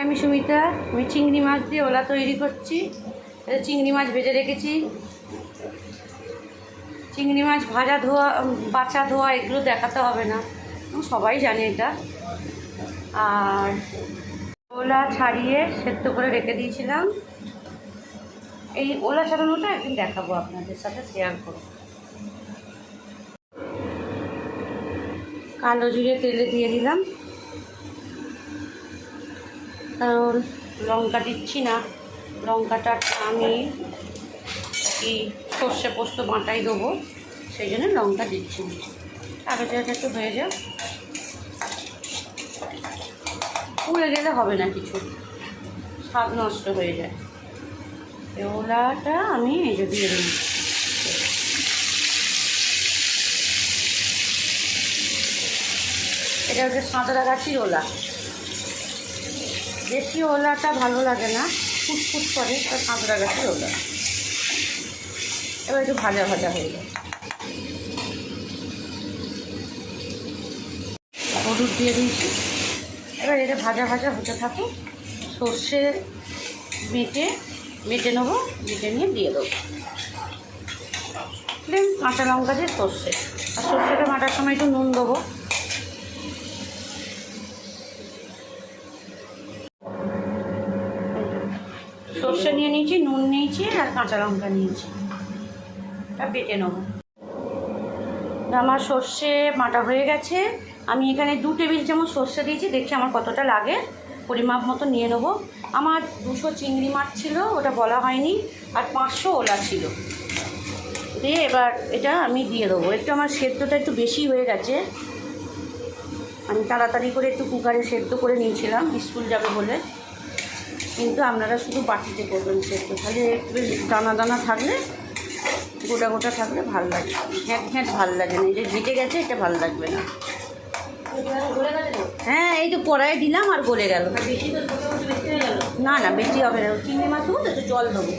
আমি সুমিতা। আমি চিংড়ি মাছ দিয়ে ওলা তৈরি করছি। চিংড়ি মাছ ভেজে রেখেছি। চিংড়ি মাছ ভাজা ধোয়া বাছা ধোয়া এগুলো দেখাতে হবে না, সবাই জানে এটা। আর ওলা ছাড়িয়ে সেদ্ধ করে রেখে দিয়েছিলাম। এই ওলা ছাড়ানোটা একদিন দেখাবো, আপনাদের সাথে শেয়ার করব। কালো জিরে তেলে দিয়ে দিলাম, কারণ লঙ্কা দিচ্ছি না। লঙ্কাটা আমি এই সর্ষে পোস্ত বাটাই দেবো, সেই জন্য লঙ্কা দিচ্ছি না। আগে জায়গা একটু হয়ে যাক, পুড়ে গেলে হবে না, কিছু স্বাদ নষ্ট হয়ে যায়। ওলাটা আমি এই যে দিয়ে দিই। এটা হচ্ছে সাঁতরাগাছির ওলা। দেশি ওলাটা ভালো লাগে না, ফুটফুট করে, তা সাঁতরাগাছির ওলা। এবার একটু ভাজা ভাজা হয়ে যায়। হলুদ দিয়ে দিয়েছি। এবার এটা ভাজা ভাজা হতে থাকে। সর্ষে মেটে নেবো, মেটে নিয়ে দিয়ে দেবো। প্লেন কাঁচা লঙ্কা দিয়ে সর্ষে, আর সর্ষেটা বাটার সময় একটু নুন দেবো। সর্ষে নিয়ে নিয়েছি, নুন নিয়েছি, আর কাঁচা লঙ্কা নিয়েছি। এটা বেটে নেবো। আমার সর্ষে বাটা হয়ে গেছে। আমি এখানে 2 টেবিল চামচ সর্ষে দিয়েছি, দেখছি আমার কতটা লাগে, পরিমাপ মতো নিয়ে নেবো। আমার 200 চিংড়ি মাছ ছিল, ওটা বলা হয়নি, আর 500 ওলা ছিল। দিয়ে এবার এটা আমি দিয়ে দেবো। একটু আমার সেদ্ধটা একটু বেশি হয়ে গেছে, আমি তাড়াতাড়ি করে একটু কুকারে সেদ্ধ করে নিয়েছিলাম স্কুল যাবে বলে। কিন্তু আপনারা শুধু বাটিতে করবেন সেদ্ধ, তাহলে একটু দানা দানা থাকলে, গোটা গোটা থাকলে ভাল লাগে, ঘ্যাঁট ভাল লাগে না। এই যে ঘেটে গেছে, এটা ভাল লাগবে না। হ্যাঁ, এই তো কড়াইয়ে দিলাম আর গলে গেল। না না, বেশি হবে না। চিংড়ি মাছ দেবো তো, একটু জল দেবো।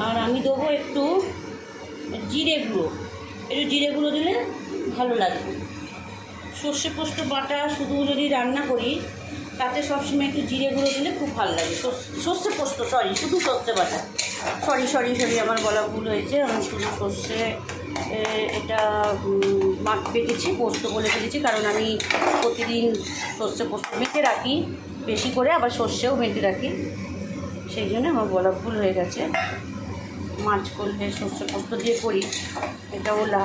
আর আমি দেবো একটু জিরে গুঁড়ো। একটু জিরে গুঁড়ো দিলে ভালো লাগবে। সর্ষে পোস্ত বাটা শুধু যদি রান্না করি, তাতে সবসময় একটু জিরে গুঁড়ো দিলে খুব ভালো লাগে। সর্ষে পোস্ত, শুধু সর্ষে বাটা। সরি আমার বলা ভুল হয়েছে। আমি শুধু সর্ষে এটা বেটেছি, পোস্ত বলে ফেলেছি, কারণ আমি প্রতিদিন সর্ষে পোস্ত মেখে রাখি বেশি করে, আবার সর্ষেও মেখে রাখি, সেই জন্য আমার বলা ভুল হয়ে গেছে। মাছ করলে সর্ষে পোস্ত দিয়ে করি। এটা ওলা,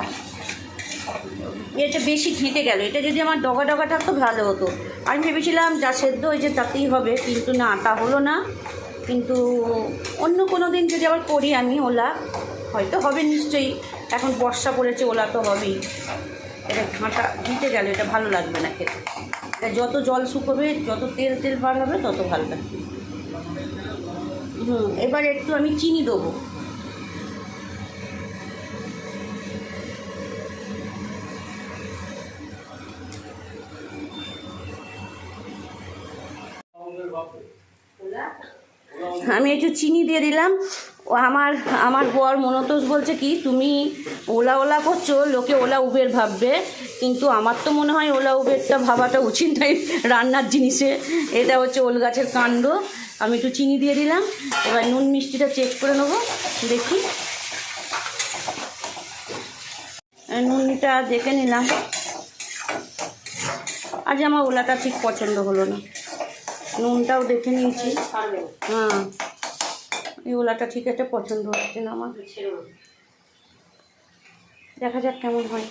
এটা বেশি ঘেঁটে গেল। এটা যদি আমার ডগা ডগা থাকতো ভালো হতো। আমি ভেবেছিলাম যা সেদ্ধ হয়েছে তাতেই হবে, কিন্তু না, তা হলো না। কিন্তু অন্য কোনো দিন যদি আবার করি আমি ওলা, হয়তো হবে নিশ্চয়ই। এখন বর্ষা পড়েছে, ওলা তো হবেই। এটা ঘেঁটে গেল, এটা ভালো লাগবে না খেতে। এটা যত জল শুকোবে, যত তেল বার হবে, তত ভালো লাগবে। এবার একটু আমি চিনি দেবো। আমি একটু চিনি দিয়ে দিলাম। আমার বর মনতোষ বলছে কি, তুমি ওলা করছো, লোকে ওলা উবের ভাববে, কিন্তু আমার তো মনে হয় ওলা উবেরটা ভাবাটা উচিত নয় রান্নার জিনিসে। এটা হচ্ছে ওল গাছের কাণ্ড। আমি একটু চিনি দিয়ে দিলাম। এবার নুন মিষ্টিটা চেক করে নেবো, দেখি। নুনটা দেখে নিলাম। আজ আমার ওলাটা ঠিক পছন্দ হলো না। নুনটাও দেখে নিয়েছি। হ্যাঁ, এই ওলাটা ঠিক একটা পছন্দ হচ্ছে না আমার। দেখা যাক কেমন হয়।